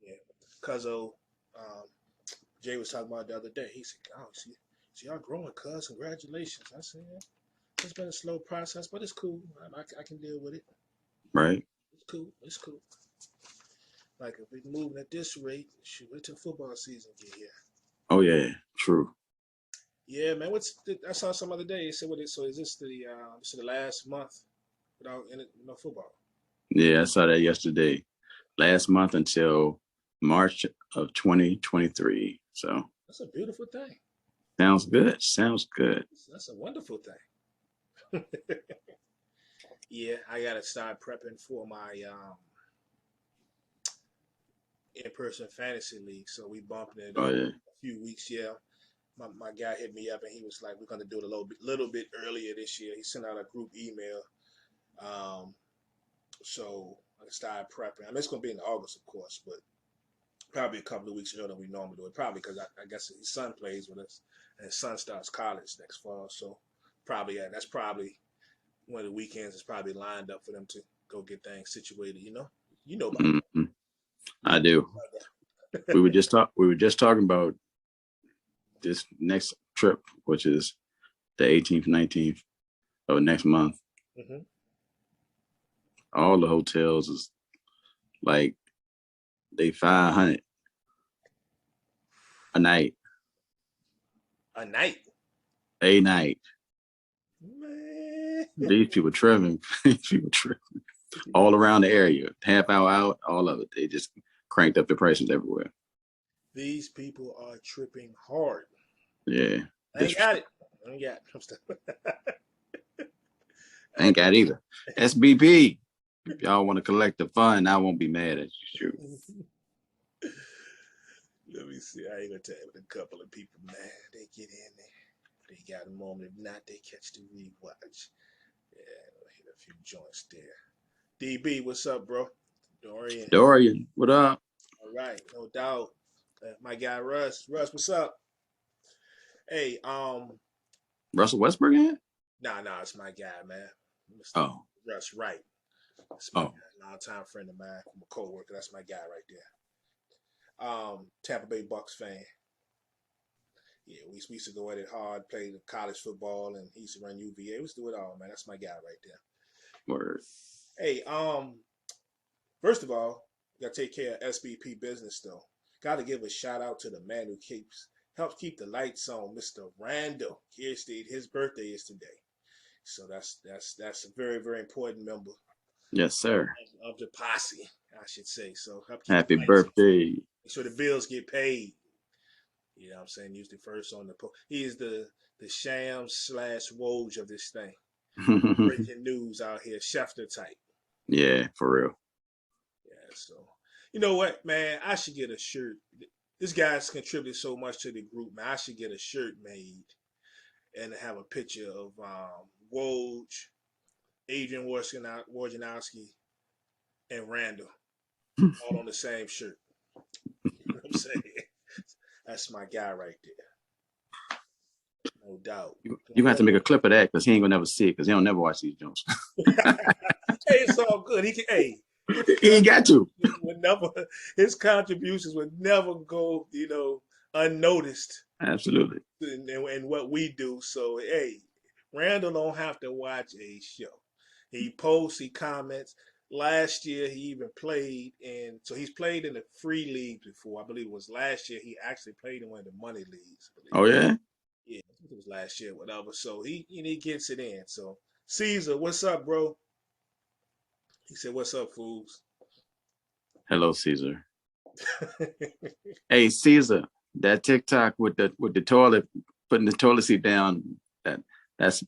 Yeah, cuz Jay was talking about the other day. He said, "Oh, see y'all growing, cuz. Congratulations." I said, yeah, "It's been a slow process, but it's cool. I can deal with it. Right. It's cool. It's cool. Like if we moving at this rate, shoot, wait till football season get here." Oh yeah, true. Yeah, man. I saw some other day. They said, "What is so? Is this the last month without any no football?" Yeah, I saw that yesterday. Last month until March of 2023. So That's a beautiful thing. sounds good. Sounds good. That's a wonderful thing. Yeah, I gotta start prepping for my in-person fantasy league. So we bumping it Oh up yeah. a few weeks. Yeah, my guy hit me up and he was like, "We're gonna do it a little bit earlier this year." He sent out a group email. Um, so I started prepping. I mean, it's gonna be in August, of course, but probably a couple of weeks earlier than we normally do it. Probably because I guess his son plays with us, and his son starts college next fall. So probably that's probably one of the weekends is probably lined up for them to go get things situated. You know about that. Hmm. You I know do. about We were that. just talk. We were just talking about this next trip, which is the 18th, 19th of next month. Hmm. All the hotels is like they 500 a night, A night, a night. man. These people tripping. These people tripping all around the area. Half hour out, all of it. They just cranked up the prices everywhere. These people are tripping hard. Yeah, I ain't got disrespect. it. I ain't got it. I'm still. I ain't got either. SBP. If y'all want to collect the fund, I won't be mad at you. Shoot. Let me see. I ain't gonna tell you, but a couple of people, man, they get in there. They got a moment. If not, they catch the rewatch. Yeah, I'll hit a few joints there. DB, what's up, bro? Dorian. Dorian, what up? All right, no doubt. My guy Russ. Russ, what's up? Hey, Russell Westbrook in? nah, it's my guy, man. Mr. Oh, Russ Wright. That's my oh, guy, longtime friend of mine. I'm a co-worker. That's my guy right there. Tampa Bay Bucks fan. Yeah, we used to go at it hard, play the college football, and he used to run UVA. We used to do it all, man. That's my guy right there. word. Hey, first of all, gotta take care of SBP business though. Gotta give a shout out to the man who helps keep the lights on, Mr. Randall Kirstead. His birthday is today. So that's a very, very important member Yes, sir. of the posse, I should say. So help keep the Happy lights on. birthday. Make sure the bills get paid. You know what I'm saying? Usually first on the he is the sham slash Woj of this thing. Breaking news out here, Schefter type. Yeah, for real. Yeah, so you know what, man? I should get a shirt. This guy's contributed so much to the group, man. I should get a shirt made and have a picture of Woj, Adrian Wojnarowski, and Randall all on the same shirt. You know what I'm saying? That's my guy right there, no doubt. You have to make a clip of that because he ain't gonna never see it because he don't never watch these jokes. Hey, it's all good. He can. Hey, his He ain't got to. contributions would never. His contributions would never go, unnoticed Absolutely. in what we do. So, hey, Randall don't have to watch a show. He posts, he comments. Last year, he even played in. So he's played in the free league before. I believe it was last year. He actually played in one of the money leagues. I believe. Oh yeah. Yeah, I think it was last year, whatever. So he gets it in. So Caesar, what's up, bro? He said, "What's up, fools?" Hello, Caesar. Hey, Caesar. That TikTok with the toilet, putting the toilet seat down. That that's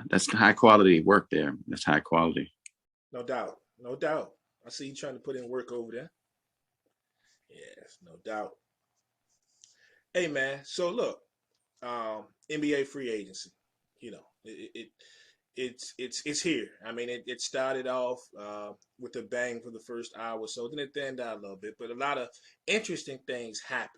that's high quality work there. That's high quality. No doubt, no doubt. I see you trying to put in work over there. Yes, no doubt. Hey, man. So look, NBA free agency. You know, it's here. I mean, it started off with a bang for the first hour or so, then it thinned out a little bit, but a lot of interesting things happened.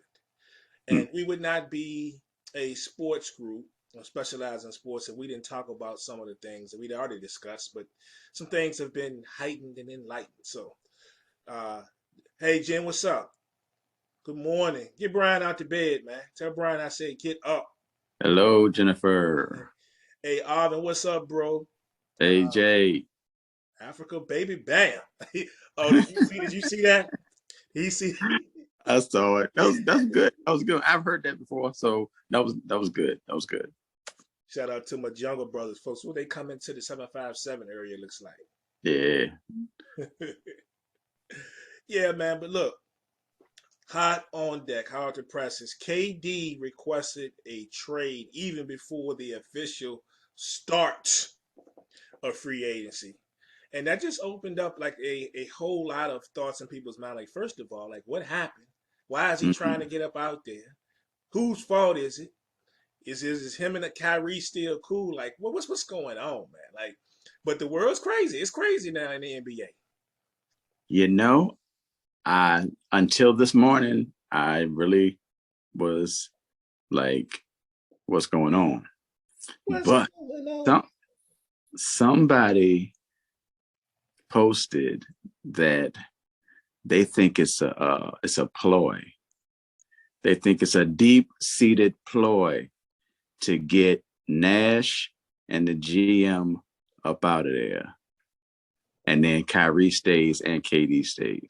Hmm. And we would not be a sports group or specialized in sports if we didn't talk about some of the things that we'd already discussed, but some things have been heightened and enlightened. So, uh, hey, Jen, what's up? Good morning. Get Brian out to bed, man. Tell Brian I said get up. Hello, Jennifer. Hey, Arvin, what's up, bro? Hey, Uh, Jay. Africa, baby, bam. Oh, did you see that? He see. I saw it. That's good. That was good. I've heard that before, so that was good. That was good. Shout out to my younger brothers, folks. Well, they come into the 757 area, looks Yeah. like. Yeah, man. But look, hot on deck, hard to presses. KD requested a trade even before the official start of free agency. And that just opened up like a whole lot of thoughts in people's mind. Like, first of all, like what happened? Why is he trying to Mhm. get up out there? Whose fault is it? Is him and the Kyrie still cool? Like, what's going on, man? Like, but the world's crazy. It's crazy now in the NBA. You know, I until this morning, I really was like, what's going on? What's But going on? some somebody posted that they think it's a ploy. They think it's a deep-seated ploy to get Nash and the GM up out of there. And then Kyrie stays and KD stays.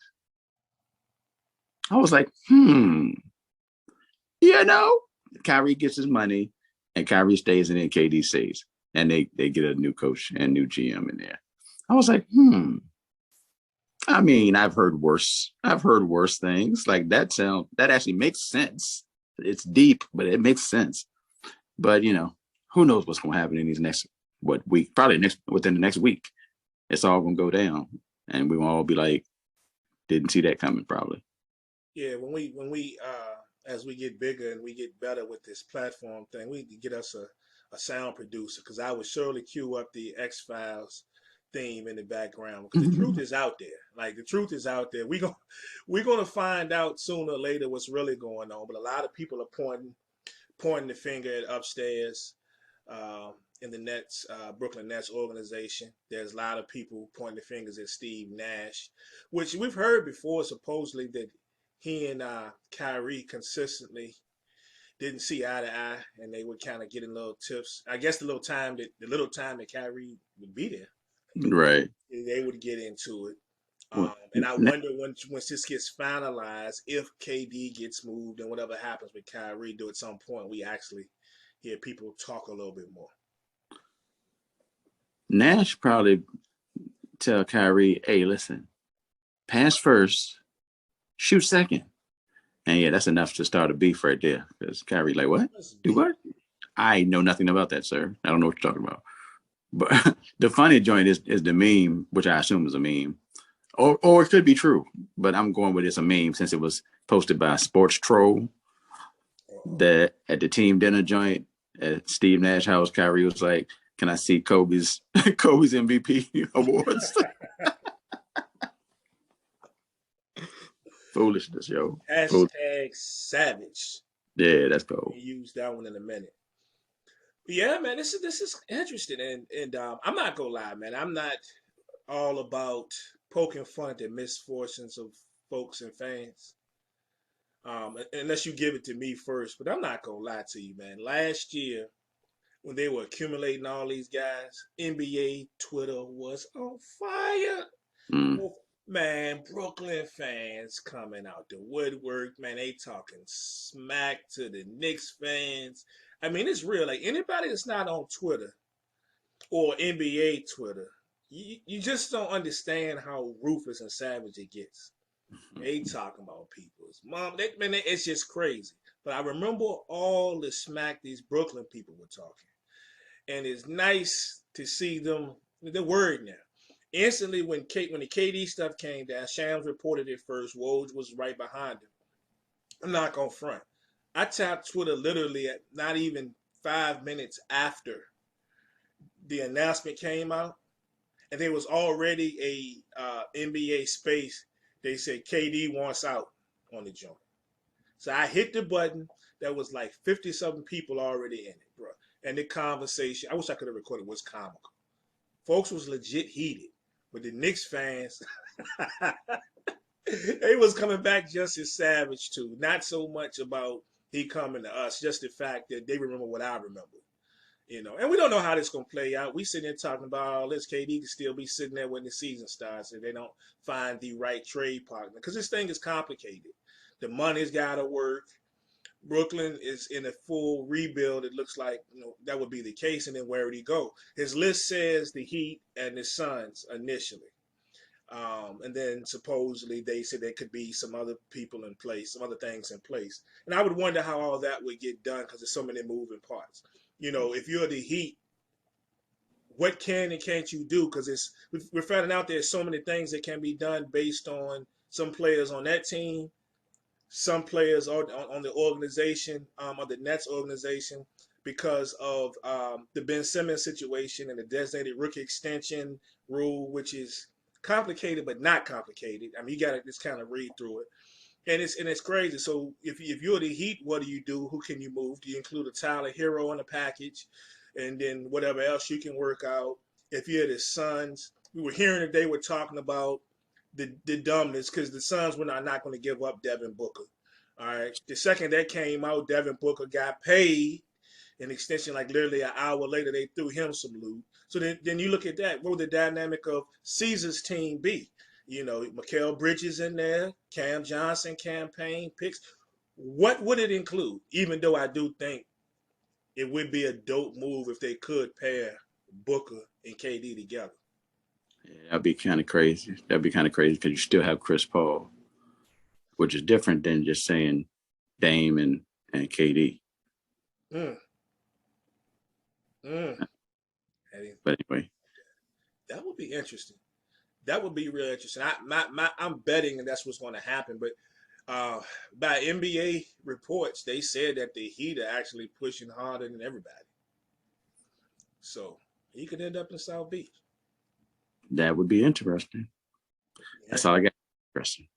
I was like, you know, Kyrie gets his money and Kyrie stays and then KD stays. And they get a new coach and new GM in there. I was like, I mean, I've heard worse. I've heard worse things. Like that actually makes sense. It's deep, but it makes sense. But who knows what's gonna happen in these next week? Probably within the next week. It's all gonna go down. And we're gonna all be like, didn't see that coming, probably. Yeah, when we as we get bigger and we get better with this platform thing, we need to get us a sound producer because I would surely cue up the X Files theme in the background because the truth is out there. Like the truth is out there. We're gonna find out sooner or later what's really going on. But a lot of people are pointing the finger at upstairs in the Nets, Brooklyn Nets organization. There's a lot of people pointing the fingers at Steve Nash, which we've heard before, supposedly that he and Kyrie consistently didn't see eye to eye, and they would kind of get in little tips. I guess the little time that Kyrie would be there, Right. they would get into it. Well, And I wonder once this gets finalized, if KD gets moved and whatever happens with Kyrie, do at some point we actually hear people talk a little bit more. Nash probably tell Kyrie, hey, listen, pass first, shoot second. And yeah, that's enough to start a beef right there. Because Kyrie, like, what? Must Do be. what? I know nothing about that, sir. I don't know what you're talking about. But the funny joint is the meme, which I assume is a meme. Or it could be true. But I'm going with it's a meme since it was posted by a sports troll Uh-oh. that at the team dinner joint at Steve Nash house, Kyrie was like, can I see Kobe's MVP awards? Foolishness, yo. Hashtag savage. Yeah, that's cool. We use that one in a minute. But yeah, man, this is interesting, and I'm not gonna lie, man. I'm not all about poking fun at the misfortunes of folks and fans. Unless you give it to me first, but I'm not gonna lie to you, man. Last year, when they were accumulating all these guys, NBA Twitter was on fire. Mm. Well, man, Brooklyn fans coming out the woodwork, man. They talking smack to the Knicks fans. I mean, it's real. Like anybody that's not on Twitter or NBA Twitter, you just don't understand how ruthless and savage it gets. They talking about people's mom. Man, it's just crazy. But I remember all the smack these Brooklyn people were talking, and it's nice to see them. The word now. Instantly, when the KD stuff came down, Shams reported it first. Woj was right behind him. I'm not gonna front. I tapped Twitter literally at not even 5 minutes after the announcement came out, and there was already a NBA space. They said KD wants out on the joint. So I hit the button. That was like 50 something people already in it, bro. And the conversation, I wish I could have recorded, was comical. Folks was legit heated, but the Knicks fans, They was coming back just as savage too. Not so much about he coming to us, just the fact that they remember what I remember. And we don't know how this gonna play out. We sitting there talking about all this. KD can still be sitting there when the season starts if they don't find the right trade partner. Because this thing is complicated. The money's gotta work. Brooklyn is in a full rebuild. It looks like that would be the case. And then where would he go? His list says the Heat and the Suns initially. And then supposedly they said there could be some other people in place, some other things in place. And I would wonder how all that would get done because there's so many moving parts. If you're the Heat, what can and can't you do? Because we're finding out there's so many things that can be done based on some players on that team, some players on the organization, on the Nets organization, because of the Ben Simmons situation and the designated rookie extension rule, which is complicated but not complicated. I mean, you got to just kind of read through it. And it's crazy. So if you're the Heat, what do you do? Who can you move? Do you include a Tyler Hero in the package, and then whatever else you can work out? If you're the Suns, we were hearing that they were talking about the dumbness because the Suns were not going to give up Devin Booker. All right. The second that came out, Devin Booker got paid an extension. Like literally an hour later, they threw him some loot. So then you look at that. What would the dynamic of Caesar's team be? Mikal Bridges in there, Cam Johnson campaign picks. What would it include? Even though I do think it would be a dope move if they could pair Booker and KD together. Yeah, that'd be kind of crazy. Because you still have Chris Paul, which is different than just saying Dame and KD. Mm. But anyway, that would be interesting. That would be real interesting. I'm betting and that's what's going to happen. But by NBA reports, they said that the Heat are actually pushing harder than everybody. So he could end up in South Beach. That would be interesting. Yeah. That's all I got. Interesting.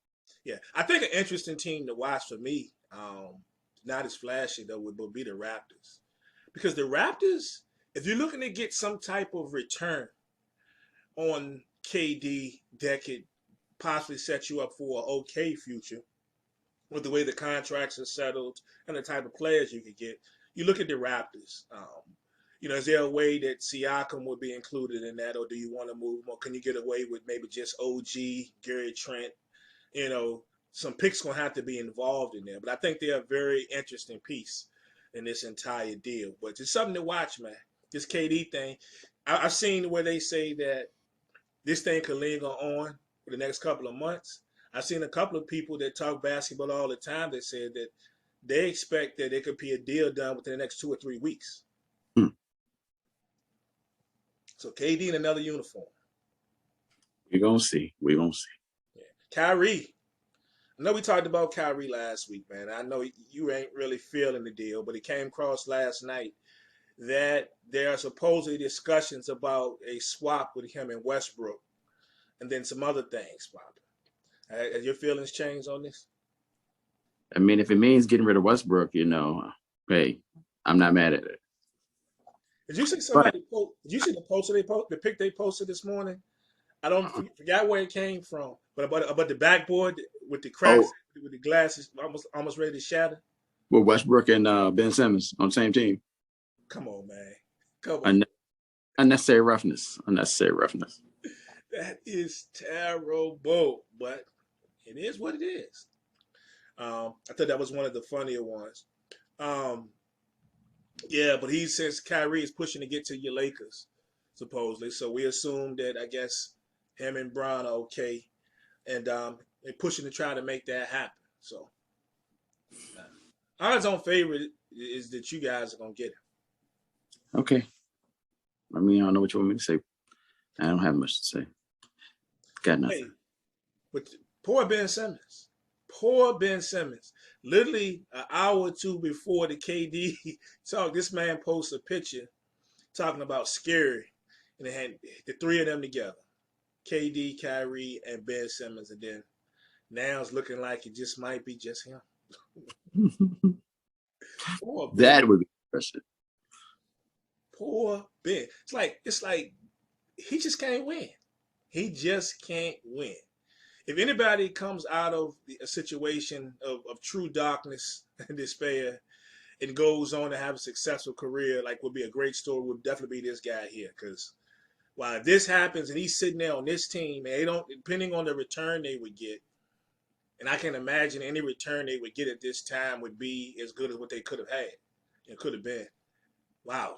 Yeah, I think an interesting team to watch for me, not as flashy though, would be the Raptors, because the Raptors, if you're looking to get some type of return on KD, that could possibly set you up for an okay future with the way the contracts are settled and the type of players you could get. You look at the Raptors. Is there a way that Siakam would be included in that, or do you want to move him, or can you get away with maybe just OG, Gary Trent? Some picks gonna have to be involved in there, but I think they're a very interesting piece in this entire deal. But it's something to watch, man. This KD thing, I've seen where they say that this thing could linger on for the next couple of months. I've seen a couple of people that talk basketball all the time that said that they expect that there could be a deal done within the next 2 or 3 weeks. So KD in another uniform. We're gonna see. Yeah. Kyrie. I know we talked about Kyrie last week, man. I know you ain't really feeling the deal, but it came across last night that there are supposedly discussions about a swap with him and Westbrook, and then some other things popping. Has your feelings changed on this? I mean, if it means getting rid of Westbrook, hey, I'm not mad at it. Did you see somebody? Did you see the pic they posted this morning? I don't forgot where it came from, but about the backboard with the cracks, with the glasses almost ready to shatter. Well, Westbrook and Ben Simmons on the same team. Come on, man. Come on. Unnecessary roughness. That is terrible, but it is what it is. I thought that was one of the funnier ones. Yeah, but he says Kyrie is pushing to get to your Lakers, supposedly. So we assume that, I guess, him and Bron are okay, and they're pushing to try to make that happen. So odds on favorite is that you guys are gonna get it. Okay. I mean, I don't know what you want me to say. I don't have much to say. Got nothing. Hey, but poor Ben Simmons. Poor Ben Simmons. Literally an hour or two before the KD talk, this man posts a picture talking about scary, and they had the three of them together. KD, Kyrie, and Ben Simmons, and then now it's looking like it just might be just him. Poor Ben. That would be impressive. Poor Ben. It's like he just can't win. He just can't win. if anybody comes out of a situation of true darkness and despair and goes on to have a successful career, like would be a great story, would definitely be this guy here. Because while this happens and he's sitting there on this team, and they don't, depending on the return they would get, and I can imagine any return they would get at this time would be as good as what they could have had. It could have been. Wow.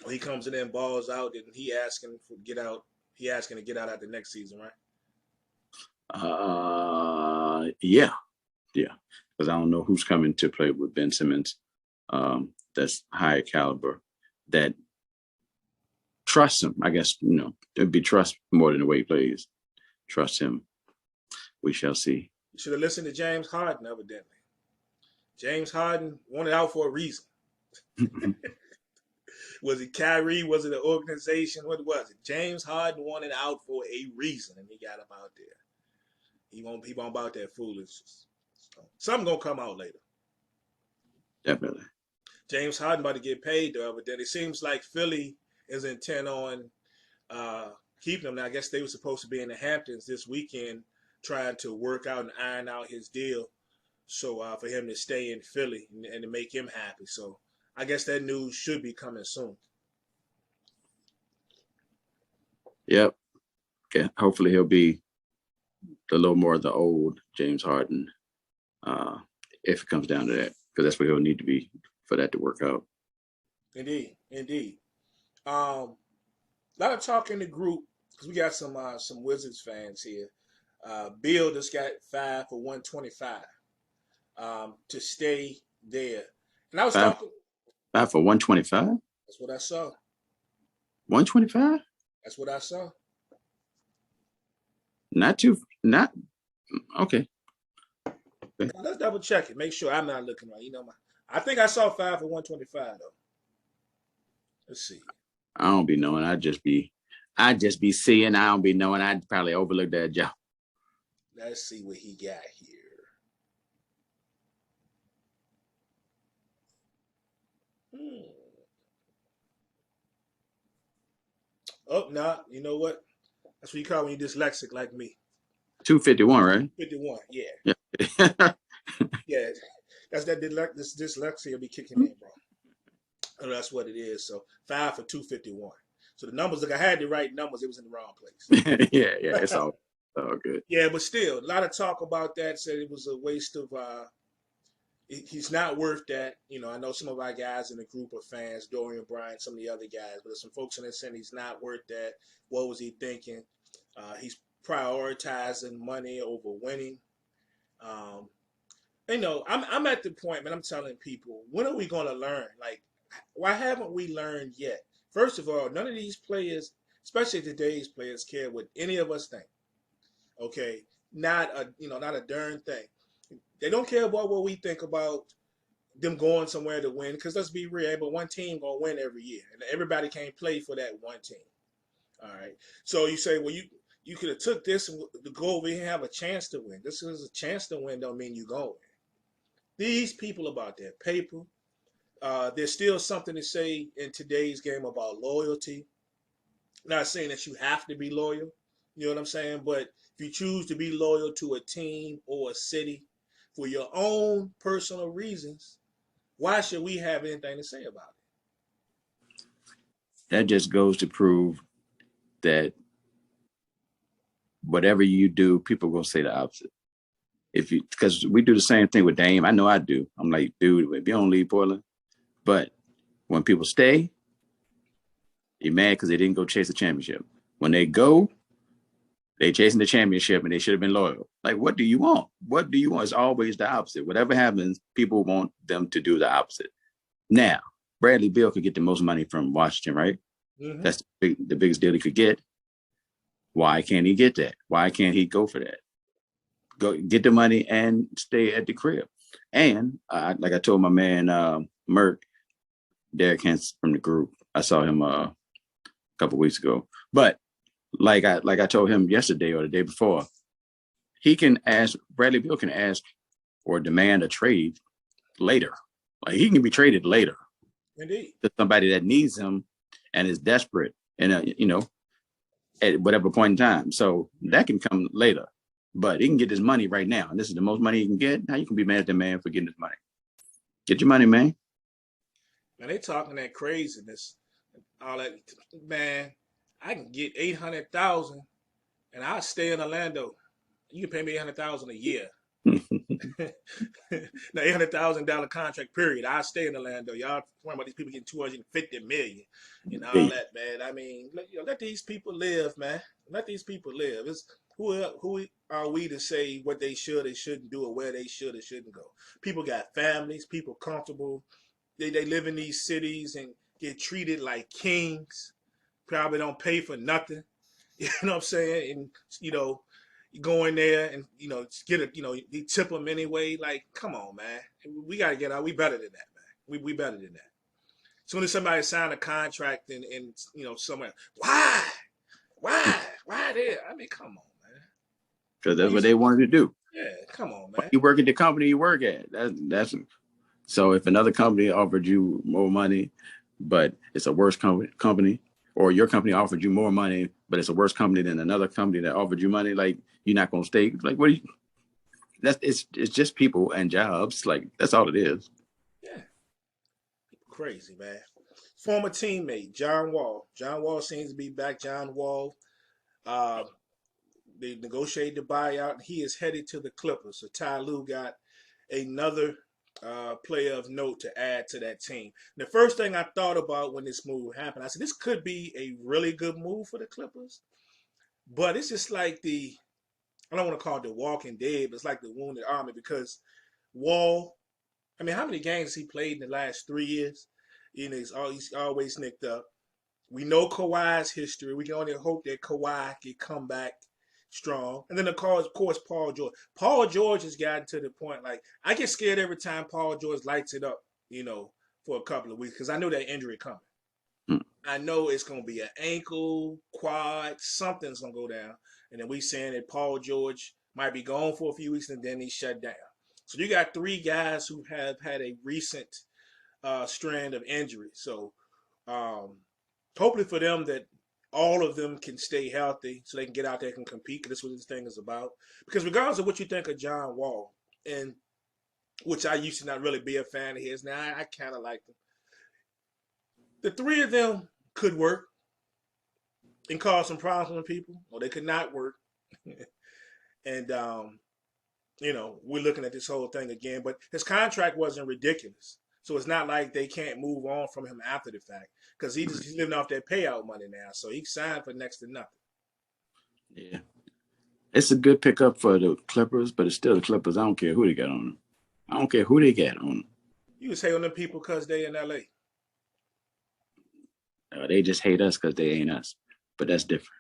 When he comes in there and balls out, and he asking for get out. He asking to get out at the next season, right? Yeah. Because I don't know who's coming to play with Ben Simmons. That's higher caliber. That trust him. I guess it'd be trust more than the way he plays. Trust him. We shall see. You should have listened to James Harden, evidently. James Harden wanted out for a reason. Was it Kyrie? Was it the organization? What was it? James Harden wanted out for a reason, and he got up out there. He won't about that foolishness. Something gonna come out later. Definitely. James Harden about to get paid though, but then it seems like Philly is intent on keeping him. Now I guess they were supposed to be in the Hamptons this weekend, trying to work out and iron out his deal, so for him to stay in Philly and to make him happy. So I guess that news should be coming soon. Yep. Okay. Hopefully he'll be a little more of the old James Harden, if it comes down to that, because that's where he'll need to be for that to work out. Indeed. A lot of talk in the group because we got some Wizards fans here. Beal just got 5 for 125 to stay there, and I was talking 5 for 125. That's what I saw. 125. That's what I saw. Not okay. Now, let's double check it. Make sure I'm not looking right. I think I saw 5 for 125 though. Let's see. I don't be knowing. I just be seeing. I don't be knowing. I'd probably overlook that job. Let's see what he got here. Oh, no. You know what? That's what you call when you're dyslexic like me. 251, right? 51, yeah. Yeah. Yeah. That's that dyslexia will be kicking in, bro. So that's what it is. So 5 for 251. So the numbers, I had the right numbers. It was in the wrong place. yeah. It's all good. Yeah, but still, a lot of talk about that. Said it was a waste of. He's not worth that. I know some of our guys in the group are fans, Dorian Bryant, some of the other guys, but there's some folks in the saying he's not worth that. What was he thinking? He's prioritizing money over winning. I'm at the point, man, I'm telling people, when are we going to learn? Like, why haven't we learned yet? First of all, none of these players, especially today's players, care what any of us think. Okay, not a darn thing. They don't care about what we think about them going somewhere to win. Because let's be real, but one team gonna win every year, and everybody can't play for that one team. All right. So you say, well, you could have took this to go over here and have a chance to win. This is a chance to win. Don't mean you gonna win. These people about their paper. There's still something to say in today's game about loyalty. Not saying that you have to be loyal. You know what I'm saying? But if you choose to be loyal to a team or a city for your own personal reasons, why should we have anything to say about it? That just goes to prove that whatever you do, people will say the opposite. Because we do the same thing with Dame. I know I do. I'm like, dude, if you don't leave Portland, but when people stay, you're mad because they didn't go chase the championship. When they go, they chasing the championship and they should have been loyal. Like, what do you want? What do you want? It's always the opposite. Whatever happens, people want them to do the opposite. Now, Bradley Beal could get the most money from Washington, right? Mm-hmm. That's the biggest deal he could get. Why can't he get that? Why can't he go for that? Go get the money and stay at the crib. And like I told my man Merk, Derek Hens from the group, I saw him a couple weeks ago. But like I told him yesterday or the day before, Bradley Beal can ask or demand a trade later. Like, he can be traded later. Indeed. To somebody that needs him and is desperate. And at whatever point in time. So that can come later, but he can get his money right now. And this is the most money he can get. How you can be mad at the man for getting his money? Get your money, man. And they talking that craziness, all that, man. I can get 800,000, and I'll stay in Orlando. You can pay me 800,000 a year. Now, $800,000 contract period. I stay in Orlando. Y'all talking about these people getting 250 million and all Yeah. that, man. I mean, let these people live, man. Let these people live. It's who are we to say what they should and shouldn't do or where they should and shouldn't go? People got families. People comfortable. They live in these cities and get treated like kings. Probably don't pay for nothing. You know what I'm saying? And you go in there and get a you tip them anyway. Like, come on, man. We gotta get out. We better than that, man. We better than that. As soon as somebody sign a contract and somewhere, why there? I mean, come on, man. Because that's what they wanted to do. Yeah, come on, man. You work at the company you work at. That's so. If another company offered you more money, but it's a worse company, or your company offered you more money, but it's a worse company than another company that offered you money, like you're not gonna stay. Like, what? It's just people and jobs. Like, that's all it is. Yeah, crazy, man. Former teammate John Wall. John Wall seems to be back. John Wall. Uh, they negotiated the buyout, and he is headed to the Clippers. So Ty Lue got another player of note to add to that team. The first thing I thought about when this move happened, I said this could be a really good move for the Clippers, but it's just like I don't want to call it the Walking Dead, but it's like the Wounded Army because Wall. I mean, how many games has he played in the last 3 years? He's always nicked up. We know Kawhi's history. We can only hope that Kawhi can come back strong. And then, of course, Paul George. Paul George has gotten to the point, like, I get scared every time Paul George lights it up, for a couple of weeks because I know that injury coming. Hmm. I know it's going to be an ankle, quad, something's going to go down. And then we saying that Paul George might be gone for a few weeks and then he's shut down. So you got three guys who have had a recent strand of injury. So um, hopefully for them that all of them can stay healthy so they can get out there and compete. Because that's what this thing is about. Because regardless of what you think of John Wall, and which I used to not really be a fan of his, now I kind of like him. The three of them could work and cause some problems with people, or they could not work. And we're looking at this whole thing again. But his contract wasn't ridiculous, so it's not like they can't move on from him after the fact because he's living off that payout money now. So he signed for next to nothing. Yeah, it's a good pickup for the Clippers, but it's still the Clippers. I don't care who they got on them. I don't care who they got on them. You was hate on them people because they in LA. They just hate us because they ain't us. But that's different.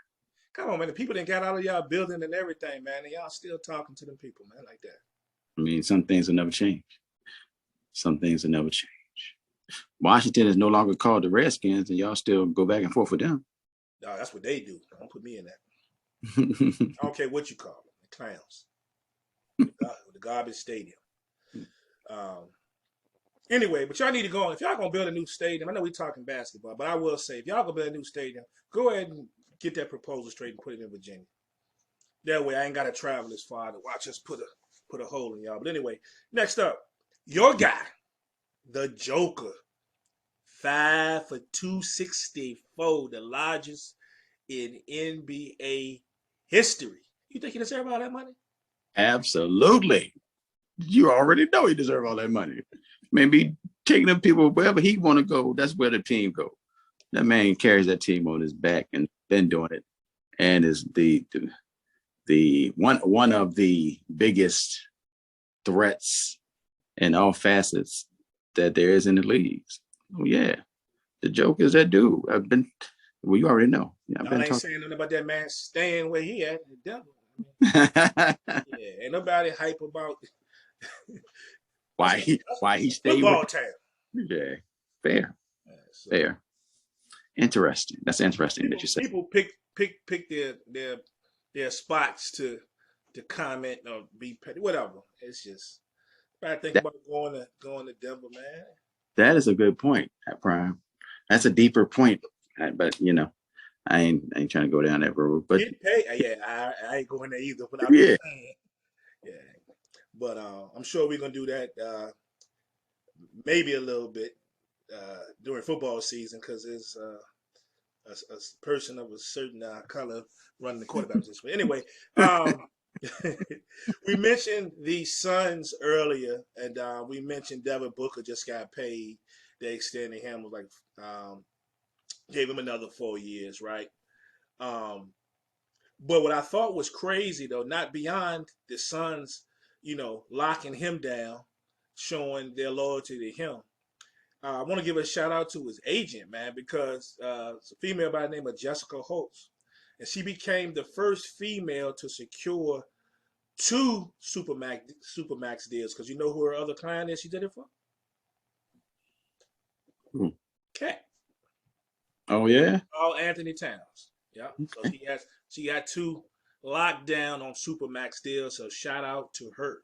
Come on, man. The people that got out of y'all building and everything, man, and y'all still talking to them people, man, like that. I mean, some things will never change. Some things will never change. Washington is no longer called the Redskins, and y'all still go back and forth with them. No, that's what they do. Don't put me in that. I don't care what you call them, the clowns. The garbage stadium. Anyway, but y'all need to go on. If y'all gonna build a new stadium, I know we talking basketball, but I will say, if y'all gonna build a new stadium, go ahead and get that proposal straight and put it in Virginia. That way, I ain't gotta travel as far to watch us put a hole in y'all. But anyway, next up, your guy, the Joker, 5 for 264, the largest in NBA history. You think he deserves all that money? Absolutely. You already know he deserves all that money. Maybe taking them people wherever he want to go, that's where the team go. That man carries that team on his back and been doing it, and is the one of the biggest threats in all facets that there is in the leagues. Oh yeah, the joke is that dude. Well, you already know. Y'all ain't saying nothing about that man staying where he at, the devil. Yeah, ain't nobody hype about why he stayed football with town. Yeah, fair. Yeah, so Fair. Interesting. That's interesting that you said. people pick their spots to comment or be petty, whatever. It's just I think That, about going to Denver, man. that is a good point, Prime. That's a deeper point, but I ain't trying to go down that road. But Get paid. Yeah, I ain't going there either. But I'm yeah, just saying. Yeah. But I'm sure we're gonna do that maybe a little bit during football season because there's a person of a certain color running the quarterback position. But anyway, we mentioned the Suns earlier, and we mentioned Devin Booker just got paid. They extended him like gave him another 4 years, right? Um, but what I thought was crazy though, not beyond the Suns, locking him down, showing their loyalty to him. I want to give a shout out to his agent, man, because it's a female by the name of Jessica Holtz, and she became the first female to secure two supermax deals. Because you know who her other client is? She did it for hmm. Cat. Oh yeah, All Anthony Towns. Yeah. So okay. she got two locked down on supermax deals. So shout out to her.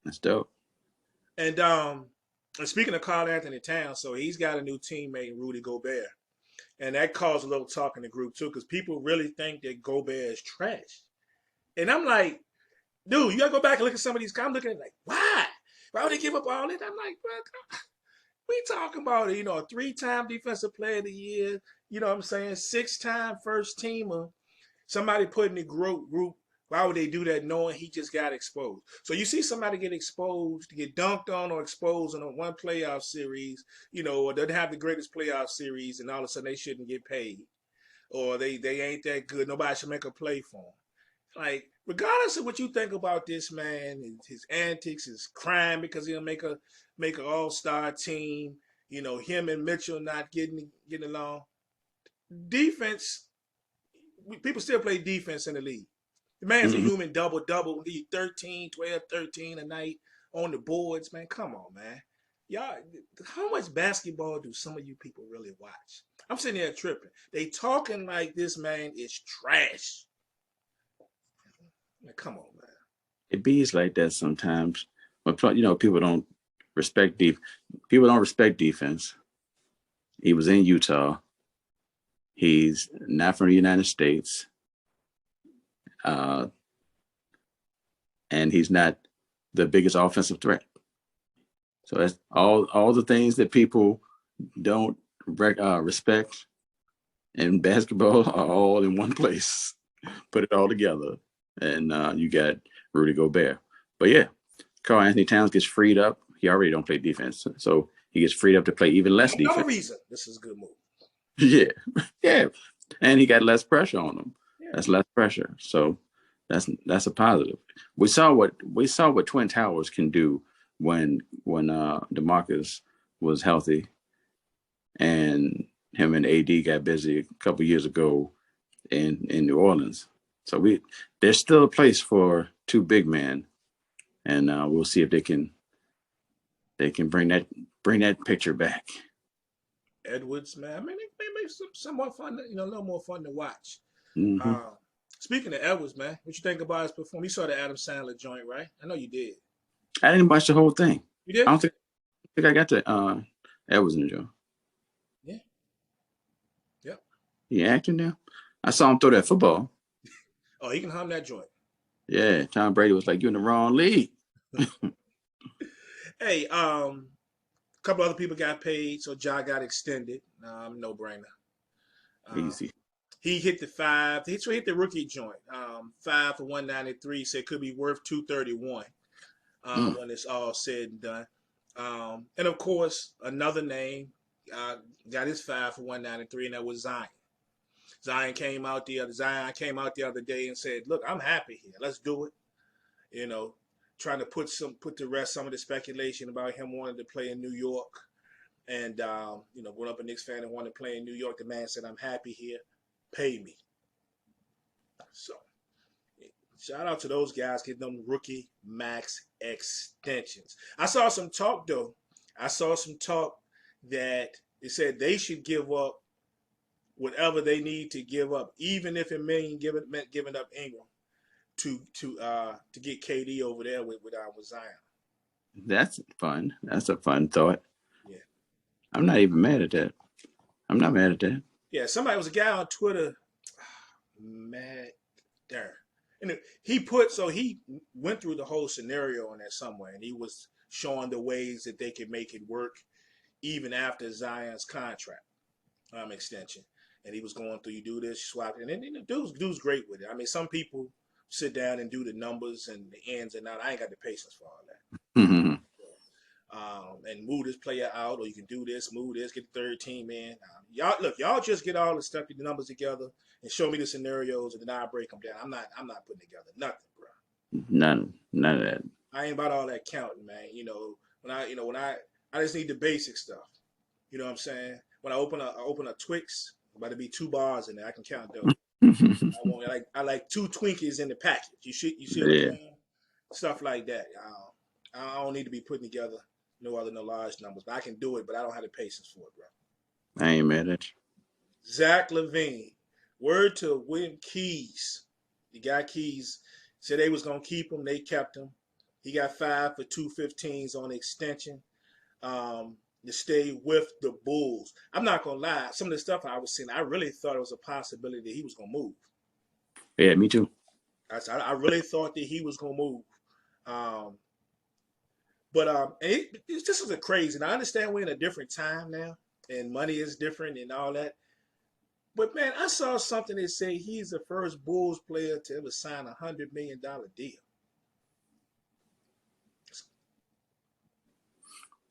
That's dope. And speaking of Carl Anthony Towns, so he's got a new teammate, Rudy Gobert. And that caused a little talk in the group too, because people really think that Gobert is trash. And I'm like, dude, you gotta go back and look at some of these. I'm looking at it like, why? Why would they give up all that? I'm like, bro, we talking about a 3-time defensive player of the year. You know what I'm saying? 6-time first teamer. Somebody put in the group. Why would they do that knowing he just got exposed? So you see somebody get exposed, get dunked on or exposed in a one playoff series, or doesn't have the greatest playoff series, and all of a sudden they shouldn't get paid, or they ain't that good. Nobody should make a play for them. Like, regardless of what you think about this man, his antics, his crime because he'll make an all-star team, him and Mitchell not getting along. Defense, people still play defense in the league. The man's a Hmm. human double-double, lead 13, 12, 13 a night on the boards, man. Come on, man. Y'all, how much basketball do some of you people really watch? I'm sitting there tripping. They talking like this man is trash. Man, come on, man. It bees like that sometimes. But people don't respect people don't respect defense. He was in Utah. He's not from the United States, uh, and he's not the biggest offensive threat. So that's all the things that people don't respect in basketball are all in one place. Put it all together, and you got Rudy Gobert. But yeah, Karl Anthony Towns gets freed up. He already don't play defense, so he gets freed up to play even less No defense. reason. This is a good move. Yeah, yeah, and he got less pressure on him. Yeah. That's less pressure. So that's a positive. We saw what Twin Towers can do when DeMarcus was healthy, and him and AD got busy a couple years ago in New Orleans. So there's still a place for two big men, and we'll see if they can bring that picture back. Edwards, man. I mean, they make somewhat fun, a little more fun to watch. Mm-hmm. Speaking of Edwards, man, what you think about his performance? You saw the Adam Sandler joint, right? I know you did. I didn't watch the whole thing. You did? I don't think I got to Edwards in the joint. Yeah. Yep. He acting now. I saw him throw that football. Oh, he can hum that joint. Yeah, Tom Brady was like, "You're in the wrong league." Hey, a couple other people got paid, so Ja got extended. No brainer. Easy. He hit the five. He hit the rookie joint. 5 for 193. Said could be worth 231 when it's all said and done. And of course, another name got his 5 for 193, and that was Zion. Zion came out the other day and said, "Look, I'm happy here. Let's do it." Trying to put to rest some of the speculation about him wanting to play in New York, and growing up a Knicks fan and wanting to play in New York. The man said, "I'm happy here. Pay me." So, shout out to those guys getting them rookie max extensions. I saw some talk though. I saw some talk that they said they should give up whatever they need to give up, even if it meant giving up Ingram to get KD over there with Zion. That's fun. That's a fun thought. Yeah. I'm not even mad at that. I'm not mad at that. Yeah, somebody was a guy on Twitter. mad there. And he went through the whole scenario in that somewhere, and he was showing the ways that they could make it work even after Zion's contract extension. And he was going through, you do this, you swap, and then the dude's great with it. I mean, some people sit down and do the numbers and the ins and outs. I ain't got the patience for all that. Mm-hmm. And move this player out, or you can do this, move this, get the third team in. Y'all just get all the stuff, the numbers together, and show me the scenarios, and then I break them down. I'm not putting together nothing, bro. None of that. I ain't about all that counting, man. When I just need the basic stuff. You know what I'm saying? When I open a Twix, about to be 2 bars in there. I can count those. I like 2 Twinkies in the package. You see what I'm saying? Stuff like that. I don't need to be putting together no large numbers, but I can do it. But I don't have the patience for it, bro. I ain't mad at you. Zach LaVine, word to William Keys. The guy Keys said they was gonna keep him. They kept him. He got 5 for 215s on the extension. To stay with the Bulls. I'm not gonna lie. Some of the stuff I was seeing, I really thought it was a possibility that he was gonna move. Yeah, me too. I really thought that he was gonna move. This is a crazy. And I understand we're in a different time now, and money is different and all that. But man, I saw something that said he's the first Bulls player to ever sign $100 million deal.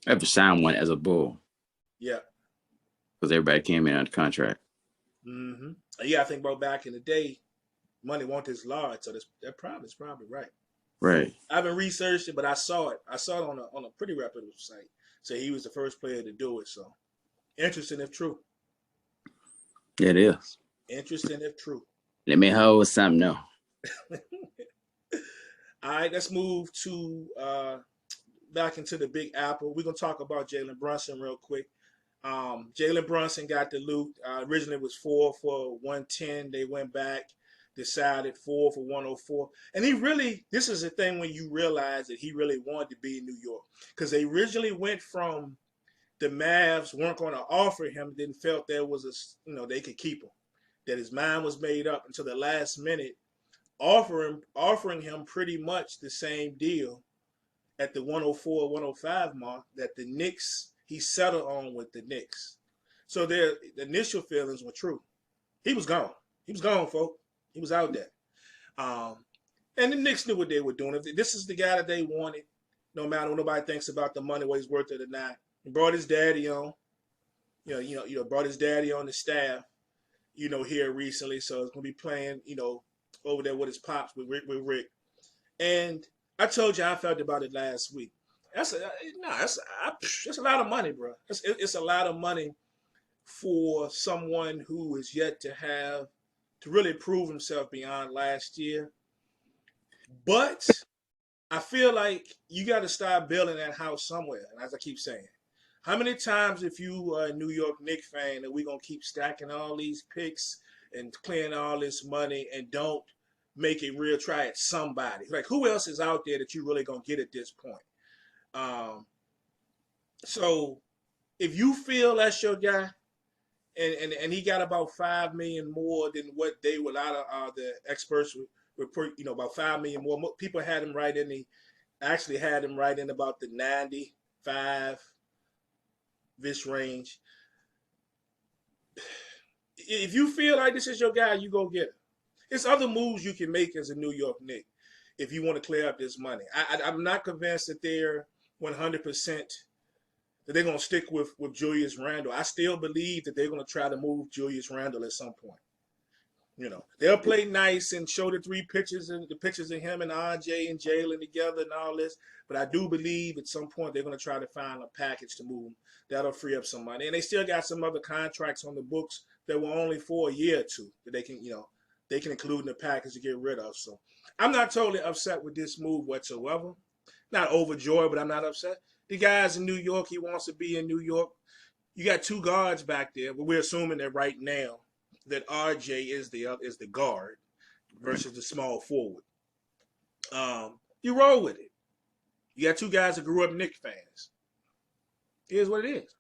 Ever signed one as a Bull? Yeah. Because everybody came in on contract. Mm-hmm. Yeah, I think about back in the day, money wasn't this large, so that probably is probably right. Right. I haven't researched it, but I saw it. I saw it on a pretty reputable site. So he was the first player to do it. So interesting if true. It is. Interesting if true. Let me hold something now. All right, let's move to back into the Big Apple. We're gonna talk about Jalen Brunson real quick. Jalen Brunson got the loot. Originally it was 4 for 110. They went back, decided 4 for 104. And this is the thing when you realize that he really wanted to be in New York. Because they originally went from the Mavs weren't going to offer him, then felt there was they could keep him. That his mind was made up until the last minute, offering him pretty much the same deal at the 104, 105 mark that the Knicks, he settled on with the Knicks. So the initial feelings were true. He was gone. He was gone, folks. He was out there. And the Knicks knew what they were doing. If this is the guy that they wanted, no matter what nobody thinks about the money, what he's worth it or not. He brought his daddy on. Brought his daddy on the staff, here recently. So it's gonna be playing, over there with his pops with Rick. And I told you I felt about it last week. That's a lot of money, bro. It's a lot of money for someone who is yet to really prove himself beyond last year. But I feel like you got to start building that house somewhere. And as I keep saying, how many times, if you are a New York Knicks fan, that we're going to keep stacking all these picks and clearing all this money and don't make it real, try at somebody? Like, who else is out there that you really going to get at this point? So if you feel that's your guy, and he got about $5 million more than what a lot of the experts report, about $5 million more. People had him right in about the 95 this range. If you feel like this is your guy, you go get him. There's other moves you can make as a New York Knick if you want to clear up this money. I'm not convinced that they're 100% that they're going to stick with Julius Randle. I still believe that they're going to try to move Julius Randle at some point. They'll play nice and show the 3 pictures and the pictures of him and RJ and Jalen together and all this. But I do believe at some point they're going to try to find a package to move him that'll free up some money. And they still got some other contracts on the books that were only for a year or two that they can include in the package to get rid of. So I'm not totally upset with this move whatsoever. Not overjoyed, but I'm not upset. The guy's in New York. He wants to be in New York. You got 2 guards back there, but we're assuming that right now that RJ is the guard versus the small forward. You roll with it. You got 2 guys that grew up Knicks fans. Here's what it is.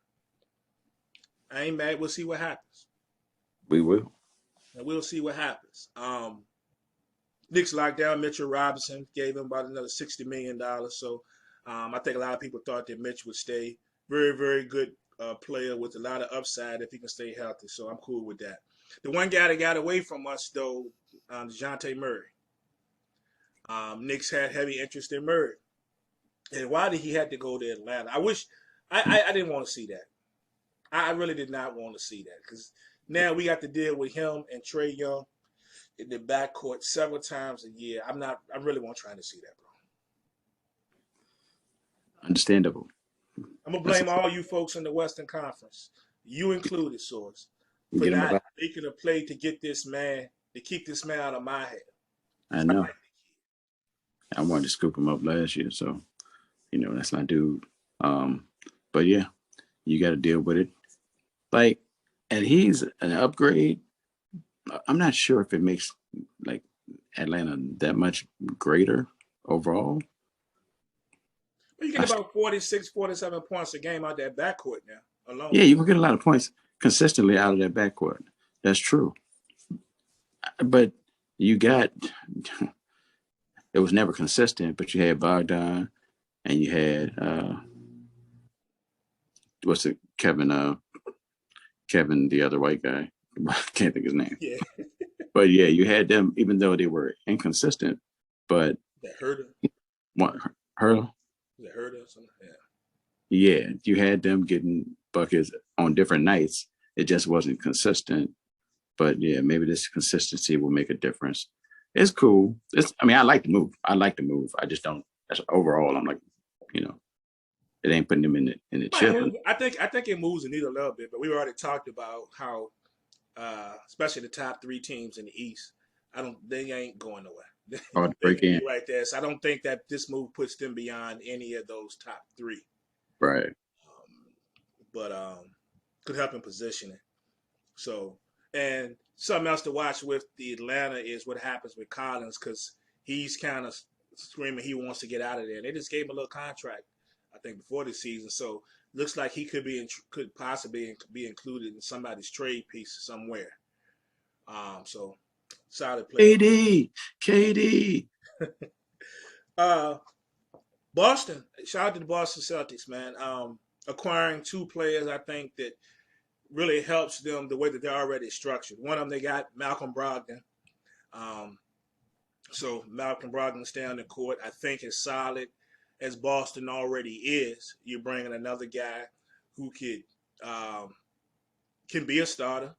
I ain't mad. We'll see what happens. We will. and we'll see what happens. Knicks locked down Mitchell Robinson, gave him about another $60 million. So I think a lot of people thought that Mitch would stay. Very, very good player with a lot of upside if he can stay healthy. So I'm cool with that. The one guy that got away from us, though, DeJounte Murray. Knicks had heavy interest in Murray. And why did he have to go to Atlanta? I didn't want to see that. I really did not want to see that because now we got to deal with him and Trae Young in the backcourt several times a year. I really won't try to see that, bro. Understandable. I'm gonna blame all you folks in the Western Conference, you included, Source, for Get him not about. making a play to get this man, to keep this man out of my head. I know. I wanted to scoop him up last year, so that's my dude. But yeah, you got to deal with it. Like, and he's an upgrade. I'm not sure if it makes like Atlanta that much greater overall. Well, you get about 46, 47 points a game out that backcourt now alone. Yeah, you can get a lot of points consistently out of that backcourt. That's true. But you got it was never consistent, but you had Bogdan and you had what's it, Kevin, the other white guy. I can't think of his name. Yeah. But yeah, you had them, even though they were inconsistent, but that hurt him. What hurt? That hurt us. Yeah. Yeah, you had them getting buckets on different nights. It just wasn't consistent. But yeah, maybe this consistency will make a difference. It's cool. I like the move. I just don't. Overall, I'm like, it ain't putting them in the chip. I think it moves the needle a little bit. But we already talked about how, especially the top three teams in the East, they ain't going nowhere. Hard to break in right there. So I don't think that this move puts them beyond any of those top three. Right. But could help in positioning. So, and something else to watch with the Atlanta is what happens with Collins because he's kind of screaming he wants to get out of there. They just gave him a little contract, I think, before the season. So looks like he could possibly be included in somebody's trade piece somewhere. So solid player. KD. Boston. Shout out to the Boston Celtics, man. Acquiring two players, I think that really helps them the way that they're already structured. One of them, they got Malcolm Brogdon. So Malcolm Brogdon stay on the court, I think, is solid as Boston already is. You're bringing another guy who can be a starter.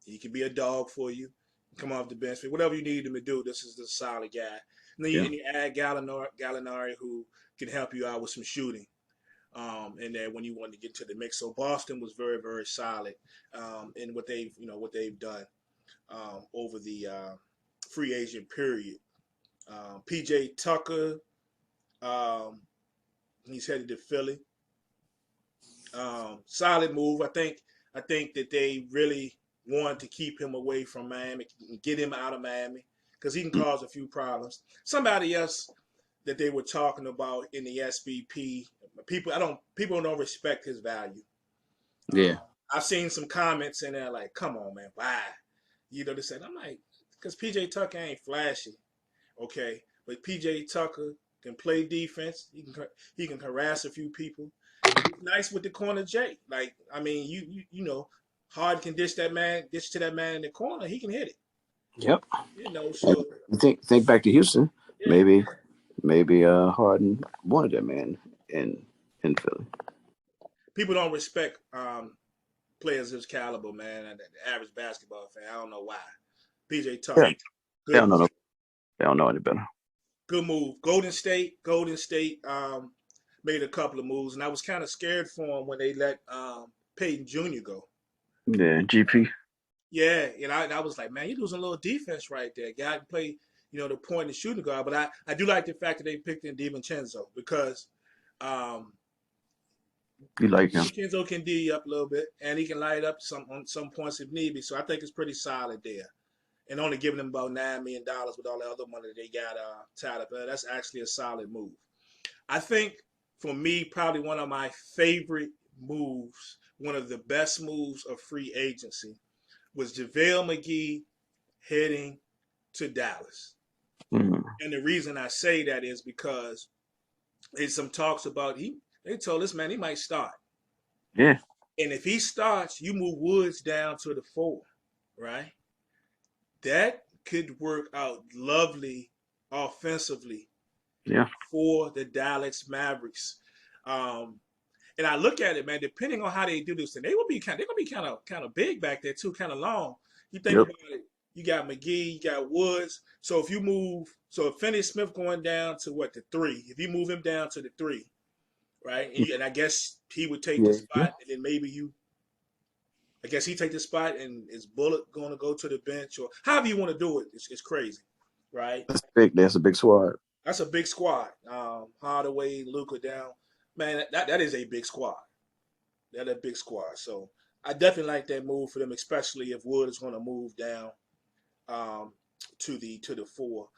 He can be a dog for you. Come off the bench, whatever you need him to do. This is the solid guy. And then you add Gallinari, who can help you out with some shooting. And then when you want to get to the mix, so Boston was very, very solid in what they've done over the free agent period. PJ Tucker, he's headed to Philly. Solid move. I think that they really wanted to keep him away from Miami, get him out of Miami because he can cause a few problems. Somebody else that they were talking about in the SBP. People don't respect his value. Yeah. I've seen some comments in there like, come on, man, why? They said, I'm like, because PJ Tucker ain't flashy. Okay. But PJ Tucker can play defense. He can harass a few people. He's nice with the corner J. Like, I mean, Hard can dish to that man in the corner. He can hit it. Yep. So think back to Houston. Yeah. Maybe Harden wanted that man in Philly. People don't respect players of his caliber, man. The average basketball fan. I don't know why. PJ Tucker. Yeah. They don't know any better. Good move. Golden State made a couple of moves, and I was kind of scared for him when they let Peyton Jr. go. Yeah, GP. Yeah, and I was like, man, you're losing a little defense right there. Guy can play, the point and shooting guard. But I do like the fact that they picked in DiVincenzo because you like him. DiVincenzo can D up a little bit, and he can light up on some points if need be. So I think it's pretty solid there. And only giving them about $9 million with all the other money they got tied up. That's actually a solid move. I think, for me, probably one of my favorite moves, one of the best moves of free agency was JaVale McGee heading to Dallas. Mm. And the reason I say that is because there's some talks about they told this man he might start. Yeah. And if he starts, you move Woods down to the 4, right? That could work out lovely offensively Yeah. for the Dallas Mavericks. Um, and I look at it, man. Depending on how they do this, and they're gonna be kind of big back there too, kind of long. You think Yep. about it. You got McGee, you got Woods. So if you move, so if Finney Smith going down to what, the 3, if you move him down to the 3, right? And I guess he would take the Yeah. Yeah. spot, and then maybe I guess he take the spot, and is Bullock going to go to the bench, or however you want to do it? It's crazy, right? That's big. That's a big squad. That's a big squad. Hardaway, Luka down, man. That is a big squad. That's a big squad. So I definitely like that move for them, especially if Wood is going to move down um, to the 4.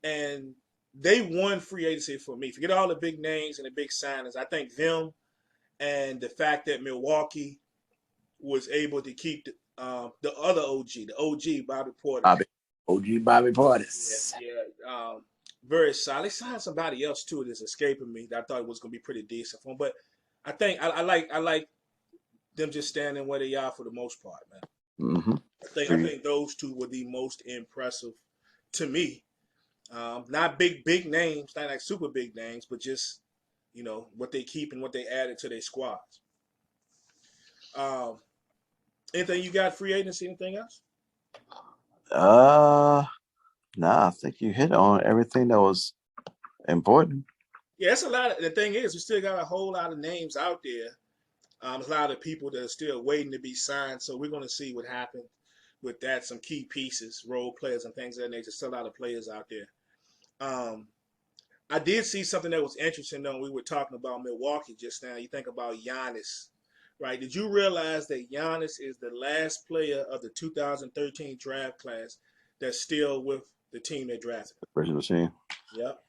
And they won free agency for me. Forget all the big names and the big signings. I think them and the fact that Milwaukee was able to keep the other OG, the OG Bobby Portis. OG Bobby Portis. Yeah. Very solid. They signed somebody else too that's escaping me that I thought was going to be pretty decent for him. But I think I like them just standing where they are for the most part, man. Mm-hmm. I think those two were the most impressive to me. Not big names, not like super big names, but just what they keep and what they added to their squads. Um, Anything you got free agency? Anything else? Nah, I think you hit on everything that was important. Yeah, it's a lot. The thing is, we still got a whole lot of names out there. There's a lot of people that are still waiting to be signed. So we're going to see what happens with that. Some key pieces, role players, and things of that nature. Still a lot of players out there. Um, I did see something that was interesting though. We were talking about Milwaukee just now. You think about Giannis, right? Did you realize that Giannis is the last player of the 2013 draft class that's still with the team that drafted Original machine. Yep.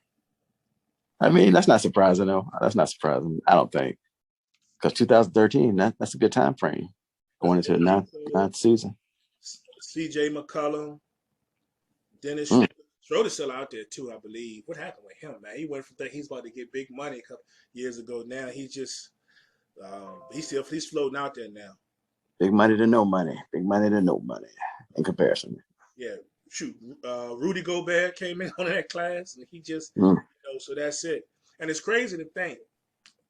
I mean, that's not surprising though. That's not surprising. I don't think, because 2013, that's a good time frame going into the ninth season. C.J. McCollum, Dennis Mm. Schroeder's still out there too, I believe. What happened with him, man? He went from he's about to get big money a couple years ago. Now he's just he's floating out there now. Big money to no money. Big money to no money in comparison. Yeah, shoot. Rudy Gobert came in on that class, and he just so that's it. And it's crazy to think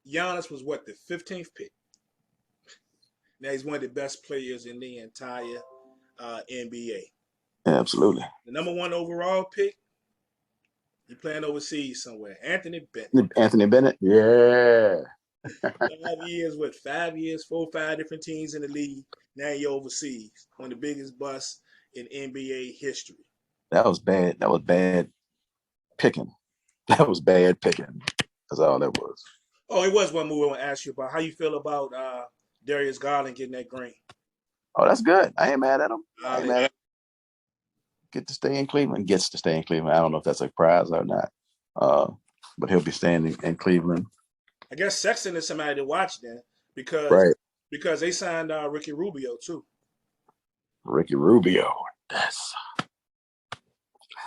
Giannis was what, the 15th pick. Now he's one of the best players in the entire NBA. Yeah, absolutely. The number 1 overall pick. He playing overseas somewhere. Anthony Bennett. Anthony Bennett. Yeah. 5 years, 5 years, 4 or 5 different teams in the league. Now you're overseas. One of the biggest busts in NBA history. That was bad. That was bad picking. That was bad picking. That's all that was. Oh, it was one move I want to ask you about. How you feel about Darius Garland getting that green? Oh, that's good. I ain't mad at him. I ain't mad at him. Gets to stay in Cleveland. I don't know if that's a prize or not. But he'll be staying in Cleveland. I guess Sexton is somebody to watch then because they signed Ricky Rubio too. Ricky Rubio. That's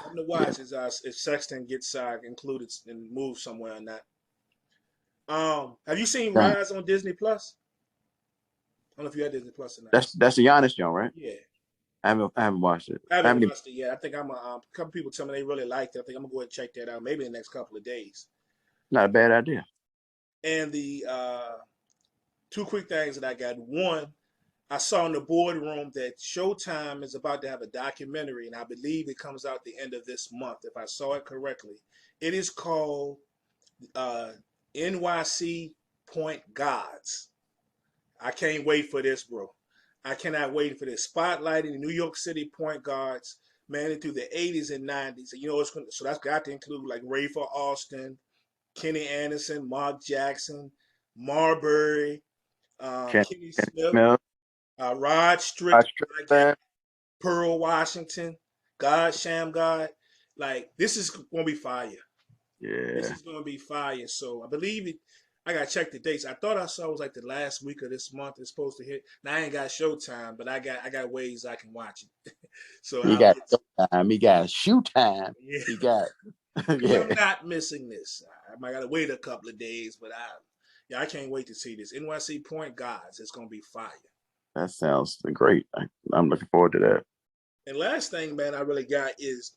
something to watch if Sexton gets included and moved somewhere or not. Have you seen Rise on Disney Plus? I don't know if you had Disney Plus or not. That's the Giannis joint, right? Yeah. I haven't watched it. I haven't watched it yet. I think a couple people tell me they really liked it. I think I'm gonna go ahead and check that out. Maybe in the next couple of days. Not a bad idea. And the 2 quick things that I got. One, I saw in the boardroom that Showtime is about to have a documentary, and I believe it comes out the end of this month, if I saw it correctly. It is called NYC Point Gods. I can't wait for this, bro. I cannot wait for this. Spotlighting the New York City point guards, man, through the 80s and 90s. And so that's got to include like Rafer Alston, Kenny Anderson, Mark Jackson, Marbury, Kenny Smith, Rod Strick, Pearl Washington, God Sham God. Like, this is going to be fire. Yeah. This is going to be fire. So I believe it. I gotta check the dates. I thought I saw it was like the last week of this month. It's supposed to hit. Now I ain't got Showtime, but I got ways I can watch it. So He I'll got get. time. He got shoe time. Yeah. He got I'm yeah. not missing this. I might gotta wait a couple of days, but I can't wait to see this NYC Point Guards. It's gonna be fire. That sounds great. I'm looking forward to that. And last thing, man, I really got is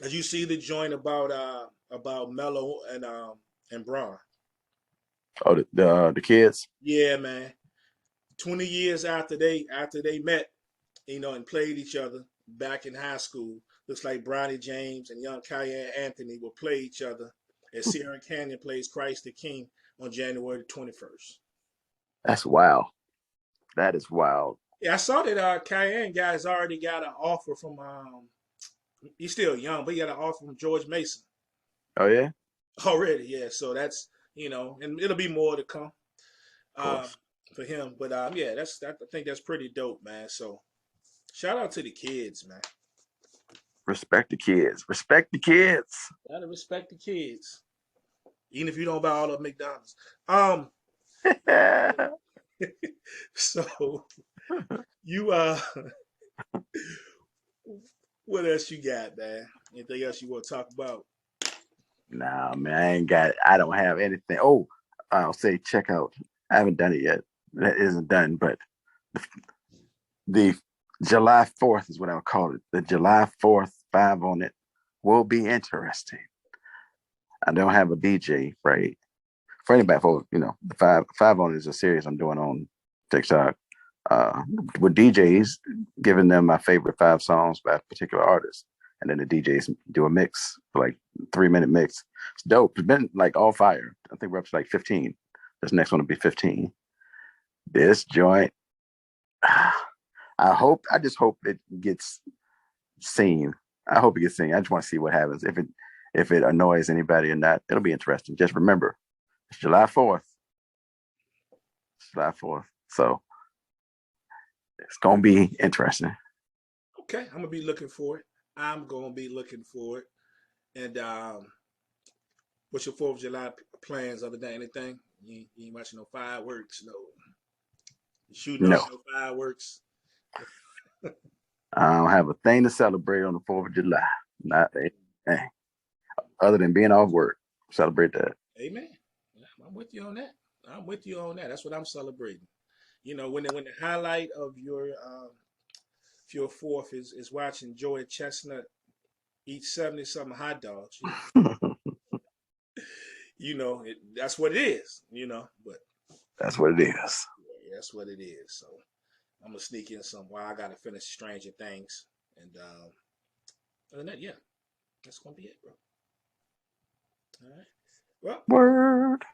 as you see the joint about Melo and Braun. Oh, the kids. Yeah, man. 20 years after they met, and played each other back in high school. Looks like Bronny James and young Kyrie Anthony will play each other as Sierra Canyon plays Christ the King on January the 21st. That's wild. That is wild. Yeah, I saw that Kyrie guy's already got an offer from he's still young, but he got an offer from George Mason Oh yeah, of already. Yeah, so that's and it'll be more to come um, course. for him. But yeah, I think that's pretty dope, man. So shout out to the kids, man. Respect the kids. Respect the kids. Gotta respect the kids, even if you don't buy all of McDonald's. Um, so you what else you got, man? Anything else you want to talk about? Nah, man, I ain't got. I don't have anything. Oh, I'll say check out. I haven't done it yet. That isn't done, but the July 4th is what I'll call it. The July 4th 5 on it will be interesting. I don't have a DJ, right? For anybody, for the five on it is a series I'm doing on TikTok with DJs, giving them my favorite 5 songs by a particular artist, and then the DJs do a mix for like 3-minute mix. It's dope. It's been like all fire. I think we're up to like 15. This next one will be 15. This joint, I just hope it gets seen. I hope it gets seen. I just want to see what happens. If it annoys anybody or not, it'll be interesting. Just remember, it's July 4th. July 4th. So it's gonna be interesting. Okay, I'm gonna be looking for it. I'm gonna be looking for it. And what's your Fourth of July plans other than anything? You ain't watching no fireworks, no shooting off No, no fireworks. I don't have a thing to celebrate on the 4th of July. Not a thing. Other than being off work. Celebrate that. Amen. Yeah, I'm with you on that. I'm with you on that. That's what I'm celebrating. When the highlight of your fourth is watching Joey Chestnut eat 70 something hot dogs. That's what it is. But That's what it is. yeah, that's what it is. So I'm gonna sneak in some while I gotta finish Stranger Things, and other than that, yeah, that's gonna be it, bro. All right. Well, Word.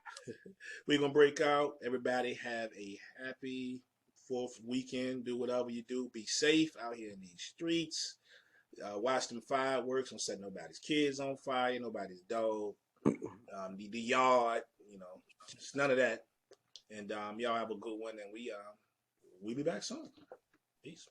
we're gonna break out. Everybody have a happy fourth weekend. Do whatever you do. Be safe out here in these streets. Watch them fireworks. Don't set nobody's kids on fire. Nobody's dog. The yard. Just none of that. And y'all have a good one. And we be back soon. Peace.